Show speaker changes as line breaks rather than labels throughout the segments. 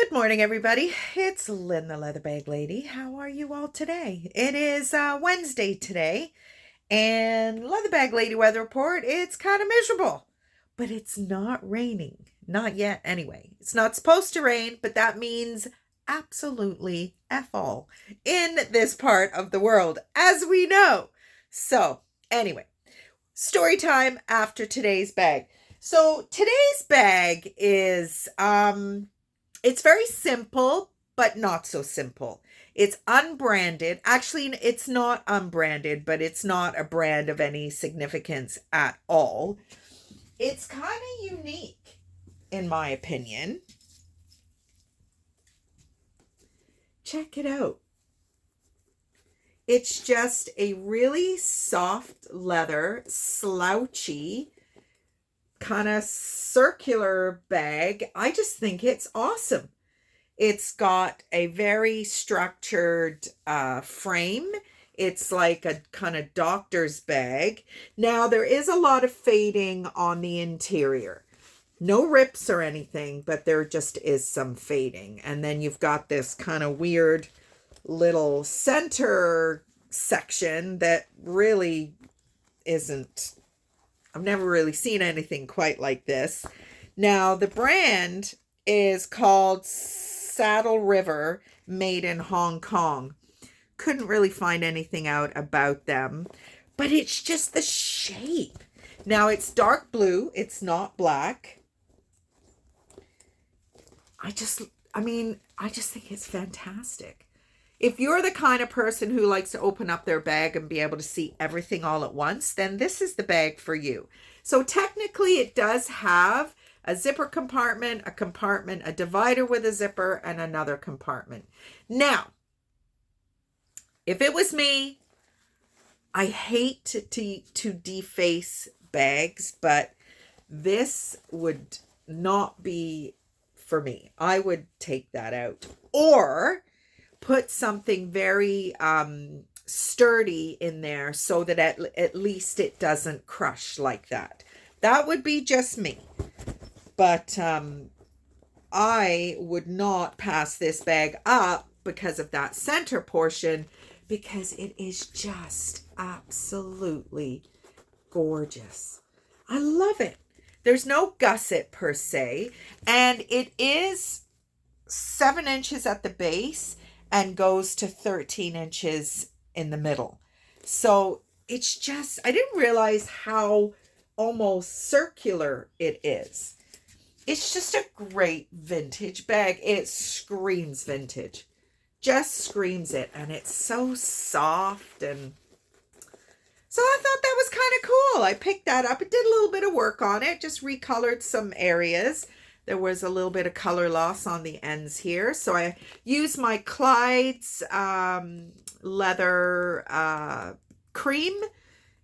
Good morning, everybody. It's Lynn, the Leather Bag Lady. How are you all today? It is Wednesday today, and Leather Bag Lady weather report. It's kind of miserable, but it's not raining. Not yet, anyway. It's not supposed to rain, but that means absolutely F all in this part of the world, as we know. So, anyway, story time after today's bag. So, today's bag is it's very simple, but not so simple. It's unbranded. Actually, it's not unbranded, but it's not a brand of any significance at all. It's kind of unique, in my opinion. Check it out. It's just a really soft leather, slouchy, kind of circular bag. I just think it's awesome. It's got a very structured frame. It's like a kind of doctor's bag. Now, there is a lot of fading on the interior. No rips or anything, but there just is some fading. And then you've got this kind of weird little center section that really isn't, I've never really seen anything quite like this. Now, the brand is called Saddle River, made in Hong Kong. Couldn't really find anything out about them, but it's just the shape. Now, it's dark blue. It's not black. I just think it's fantastic. If you're the kind of person who likes to open up their bag and be able to see everything all at once, then this is the bag for you. So technically it does have a zipper compartment, a divider with a zipper, and another compartment. Now, if it was me, I hate to deface bags, but this would not be for me. I would take that out. Or put something very sturdy in there so that at least it doesn't crush like that. That would be just me. But I would not pass this bag up because of that center portion, because it is just absolutely gorgeous. I love it. There's no gusset per se, and it is 7 inches at the base and goes to 13 inches in the middle. So it's just, I didn't realize how almost circular it is. It's just a great vintage bag. It screams vintage. Just screams it. And it's so soft. And so I thought that was kind of cool. I picked that up. I did a little bit of work on it. Just recolored some areas. There was a little bit of color loss on the ends here. So I used my Clyde's leather cream,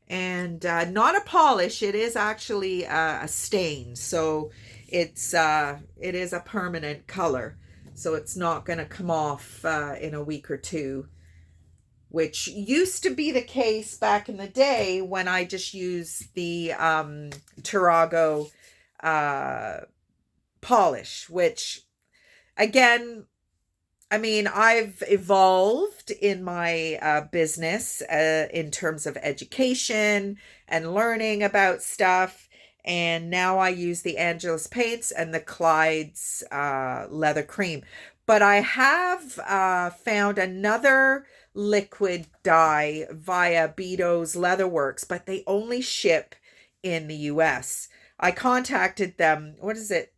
and not a polish. It is actually a stain. So it is a permanent color. So it's not going to come off in a week or two, which used to be the case back in the day when I just used the Tarago polish, which again, I mean, I've evolved in my business in terms of education and learning about stuff. And now I use the Angelus paints and the Clyde's leather cream. But I have found another liquid dye via Bedo's Leatherworks, but they only ship in the US. I contacted them. What is it?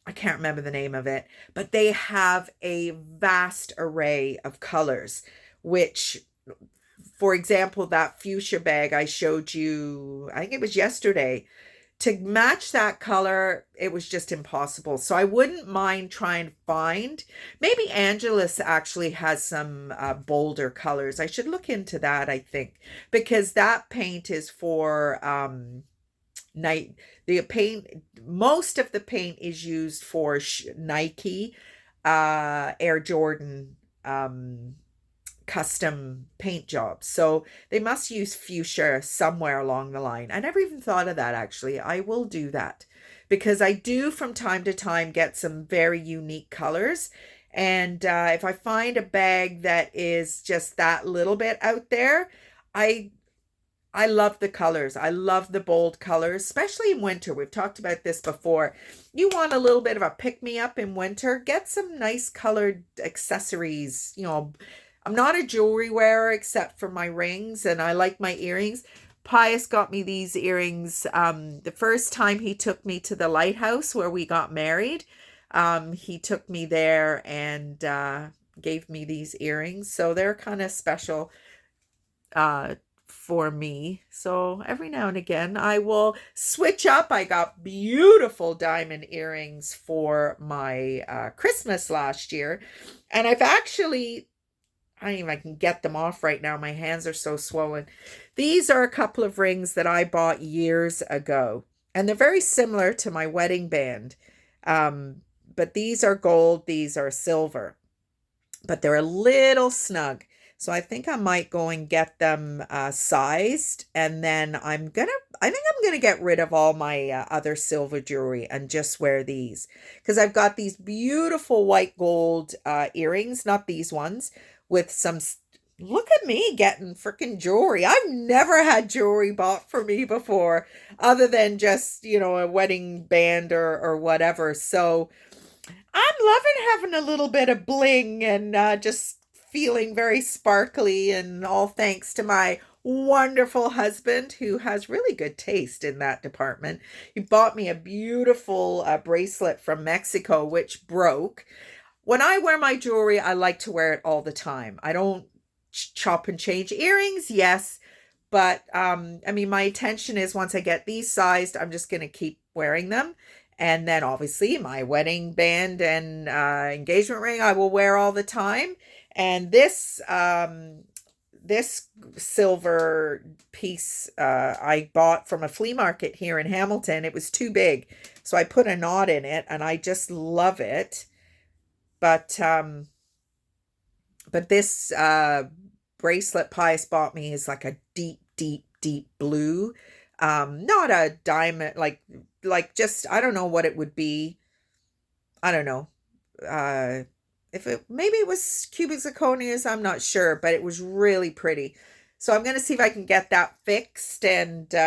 I can't remember the name of it, but they have a vast array of colors, which, for example, that fuchsia bag I showed you, I think it was yesterday, to match that color, it was just impossible. So I wouldn't mind trying to find, maybe Angelus actually has some bolder colors. I should look into that, I think, because that paint is for most of the paint is used for Nike, Air Jordan, custom paint jobs. So they must use fuchsia somewhere along the line. I never even thought of that, actually. I will do that because I do from time to time get some very unique colors. And if I find a bag that is just that little bit out there, I I love the colors. I love the bold colors, especially in winter. We've talked about this before. You want a little bit of a pick-me-up in winter, get some nice colored accessories. I'm not a jewelry wearer except for my rings, and I like my earrings. Pius got me these earrings the first time he took me to the lighthouse where we got married. He took me there and gave me these earrings. So they're kind of special for me. So every now and again I will switch up. I got beautiful diamond earrings for my Christmas last year, and I don't even I can get them off right now. My hands are so swollen. These are a couple of rings that I bought years ago, and they're very similar to my wedding band. But these are gold, these are silver, but they're a little snug. So I think I might go and get them sized, and then I think I'm gonna get rid of all my other silver jewelry and just wear these, because I've got these beautiful white gold earrings, not these ones, with some. Look at me getting freaking jewelry. I've never had jewelry bought for me before, other than just a wedding band or whatever. So I'm loving having a little bit of bling and just feeling very sparkly, and all thanks to my wonderful husband who has really good taste in that department. He bought me a beautiful bracelet from Mexico, which broke. When I wear my jewelry, I like to wear it all the time. I don't chop and change earrings, yes, but my intention is once I get these sized, I'm just going to keep wearing them. And then obviously my wedding band and engagement ring I will wear all the time. And this silver piece I bought from a flea market here in Hamilton. It was too big, so I put a knot in it, and I just love it. But this bracelet Pius bought me is like a deep, deep, deep blue. Not a diamond, like just, I don't know what it would be. I don't know. Maybe it was cubic zirconias, I'm not sure, but it was really pretty. So I'm going to see if I can get that fixed. And you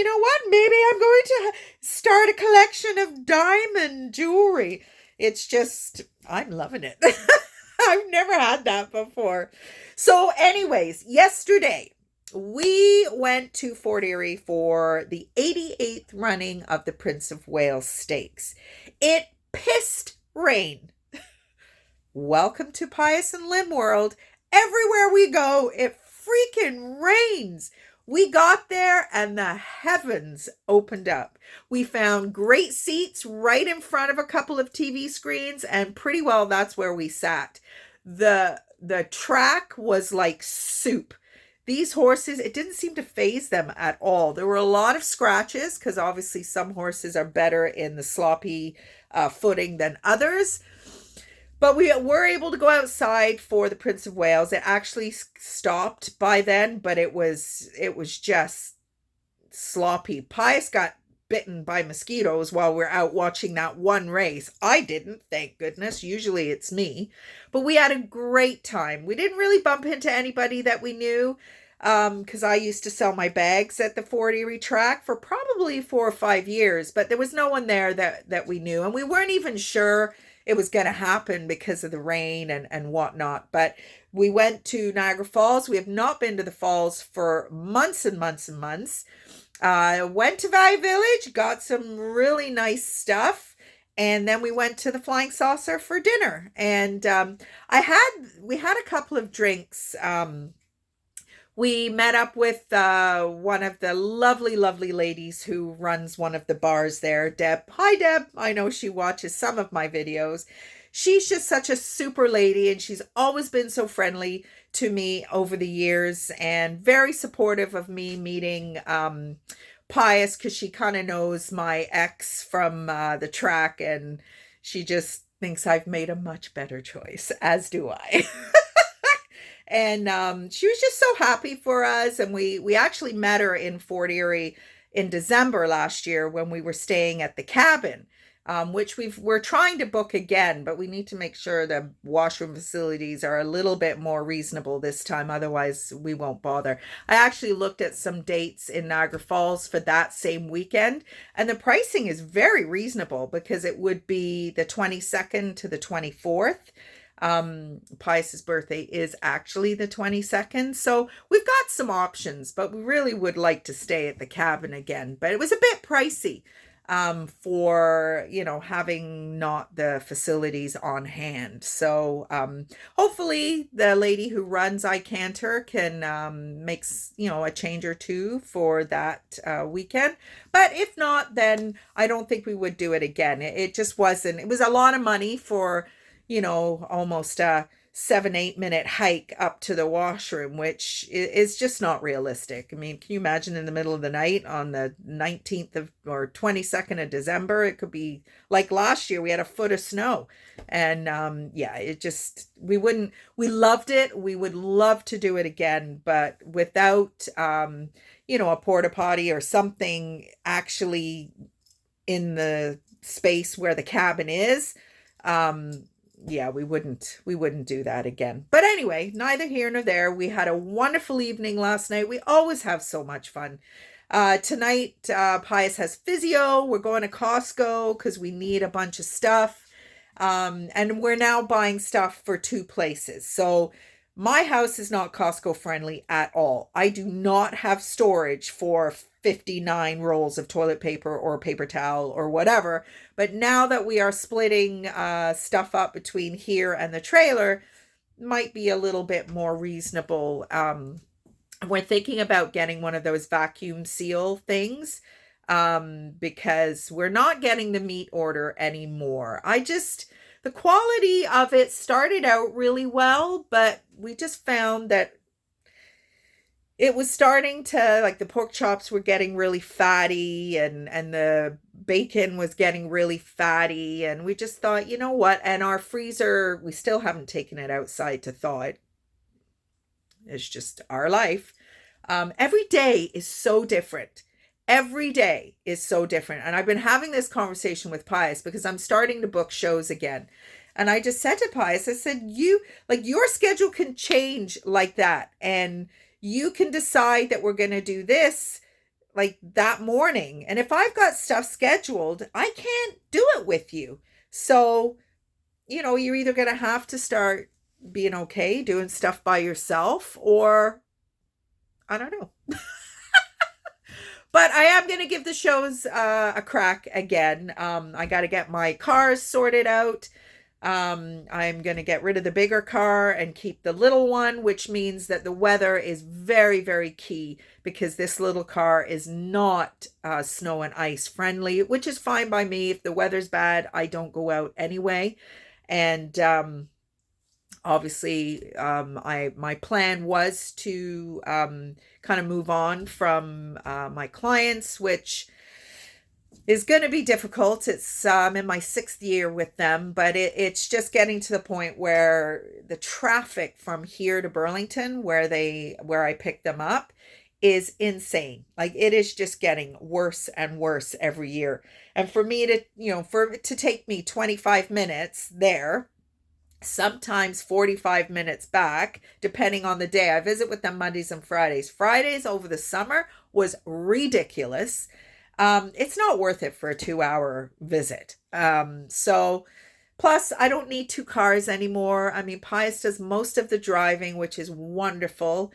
know what? Maybe I'm going to start a collection of diamond jewelry. It's just, I'm loving it. I've never had that before. So anyways, yesterday we went to Fort Erie for the 88th running of the Prince of Wales Stakes. It pissed rain. Welcome to Pius and Lim World. Everywhere we go, it freaking rains. We got there and the heavens opened up. We found great seats right in front of a couple of TV screens, and pretty well that's where we sat. The track was like soup. These horses, it didn't seem to faze them at all. There were a lot of scratches because obviously some horses are better in the sloppy footing than others. But we were able to go outside for the Prince of Wales. It actually stopped by then, but it was just sloppy. Pius got bitten by mosquitoes while we're out watching that one race. I didn't, thank goodness. Usually it's me. But we had a great time. We didn't really bump into anybody that we knew, because I used to sell my bags at the Fort Erie track for probably 4 or 5 years, but there was no one there that we knew, and we weren't even sure it was going to happen because of the rain and whatnot. But we went to Niagara Falls. We have not been to the falls for months and months and months. Went to Valley Village, got some really nice stuff, and then we went to the Flying Saucer for dinner. And we had a couple of drinks. We met up with one of the lovely, lovely ladies who runs one of the bars there, Deb. Hi, Deb. I know she watches some of my videos. She's just such a super lady, and she's always been so friendly to me over the years and very supportive of me meeting Pius, because she kind of knows my ex from the track, and she just thinks I've made a much better choice, as do I. And she was just so happy for us. And we actually met her in Fort Erie in December last year when we were staying at the cabin, which we're trying to book again, but we need to make sure the washroom facilities are a little bit more reasonable this time. Otherwise, we won't bother. I actually looked at some dates in Niagara Falls for that same weekend, and the pricing is very reasonable because it would be the 22nd to the 24th. Pius's birthday is actually the 22nd, so we've got some options, but we really would like to stay at the cabin again. But it was a bit pricey for, having not the facilities on hand. So hopefully the lady who runs iCanter can makes, a change or two for that weekend. But if not, then I don't think we would do it again. It just wasn't, it was a lot of money for, almost a 7-8 minute hike up to the washroom, which is just not realistic. I mean, can you imagine in the middle of the night on the 19th or 22nd of December? It could be like last year, we had a foot of snow. And we loved it. We would love to do it again, but without, a porta potty or something actually in the space where the cabin is, we wouldn't do that again. But anyway, neither here nor there. We had a wonderful evening last night. We always have so much fun. Tonight, Pius has physio. We're going to Costco because we need a bunch of stuff. And we're now buying stuff for 2 places. So my house is not Costco friendly at all. I do not have storage for 59 rolls of toilet paper or paper towel or whatever. But now that we are splitting stuff up between here and the trailer, might be a little bit more reasonable. We're thinking about getting one of those vacuum seal things because we're not getting the meat order anymore. The quality of it started out really well, but we just found that it was starting to, like, the pork chops were getting really fatty and the bacon was getting really fatty. And we just thought, you know what? And our freezer, we still haven't taken it outside to thaw it. It's just our life. Every day is so different. Every day is so different. And I've been having this conversation with Pius because I'm starting to book shows again. And I just said to Pius, I said, your schedule can change like that. And you can decide that we're going to do this like that morning. And if I've got stuff scheduled, I can't do it with you. So, you're either going to have to start being okay doing stuff by yourself, or I don't know. But I am going to give the shows a crack again. I got to get my cars sorted out. I'm going to get rid of the bigger car and keep the little one, which means that the weather is very, very key because this little car is not snow and ice friendly, which is fine by me. If the weather's bad, I don't go out anyway. And obviously, my plan was to kind of move on from my clients, which is going to be difficult. It's in my 6th year with them, but it's just getting to the point where the traffic from here to Burlington, where I picked them up, is insane. Like, it is just getting worse and worse every year. And for me to, for it to take me 25 minutes there, sometimes 45 minutes back, depending on the day. I visit with them Mondays and Fridays. Fridays over the summer was ridiculous. It's not worth it for a 2-hour visit. So plus I don't need 2 cars anymore. I mean, Pius does most of the driving, which is wonderful.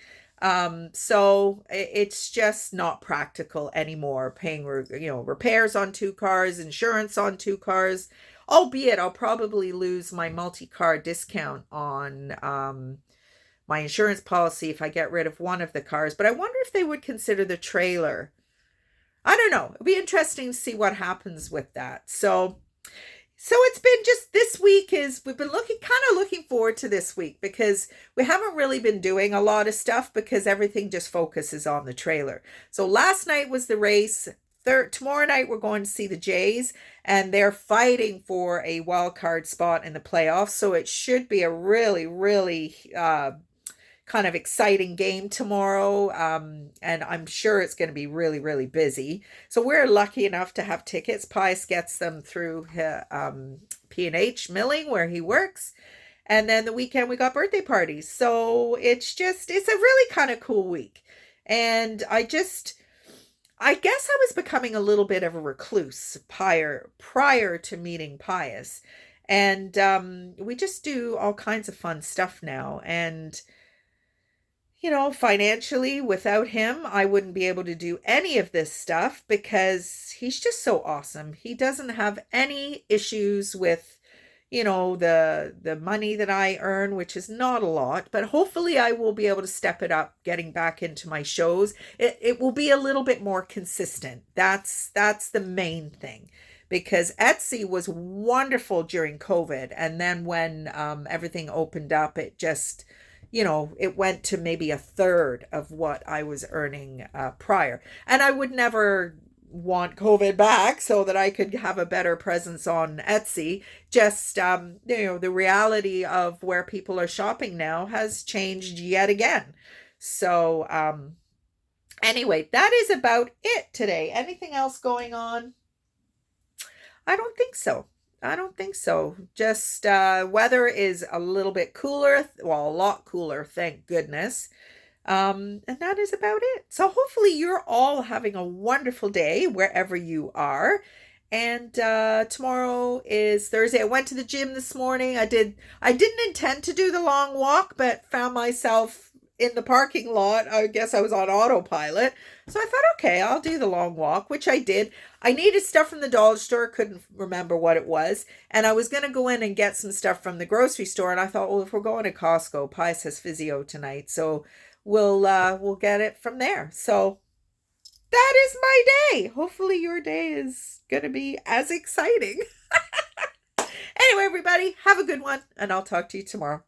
So it's just not practical anymore, paying, repairs on 2 cars, insurance on 2 cars, albeit I'll probably lose my multi-car discount on, my insurance policy if I get rid of one of the cars. But I wonder if they would consider the trailer. I don't know. It'll be interesting to see what happens with that. So it's been just, this week we've been looking forward to this week because we haven't really been doing a lot of stuff because everything just focuses on the trailer. So last night was the race. Tomorrow night we're going to see the Jays, and they're fighting for a wild card spot in the playoffs. So it should be a really, really kind of exciting game tomorrow. And I'm sure it's going to be really, really busy. So we're lucky enough to have tickets. Pius gets them through P&H Milling where he works. And then the weekend we got birthday parties. So it's a really kind of cool week. And I guess I was becoming a little bit of a recluse prior to meeting Pius. And we just do all kinds of fun stuff now. And, financially, without him, I wouldn't be able to do any of this stuff because he's just so awesome. He doesn't have any issues with the money that I earn, which is not a lot, but hopefully I will be able to step it up getting back into my shows. It will be a little bit more consistent. That's the main thing, because Etsy was wonderful during COVID, and then when everything opened up, it just it went to maybe a third of what I was earning prior. And I would never want COVID back so that I could have a better presence on Etsy. Just, the reality of where people are shopping now has changed yet again. So, anyway, that is about it today. Anything else going on? I don't think so. I don't think so. Just weather is a little bit cooler. Well, a lot cooler, thank goodness. And that is about it. So hopefully you're all having a wonderful day wherever you are. And tomorrow is Thursday. I went to the gym this morning. I didn't intend to do the long walk, but found myself in the parking lot. I guess I was on autopilot. So I thought, okay, I'll do the long walk, which I did. I needed stuff from the dollar store, couldn't remember what it was. And I was going to go in and get some stuff from the grocery store. And I thought, well, if we're going to Costco, Pius has physio tonight. So we'll get it from there. So that is my day. Hopefully your day is going to be as exciting. Anyway, everybody, have a good one, and I'll talk to you tomorrow.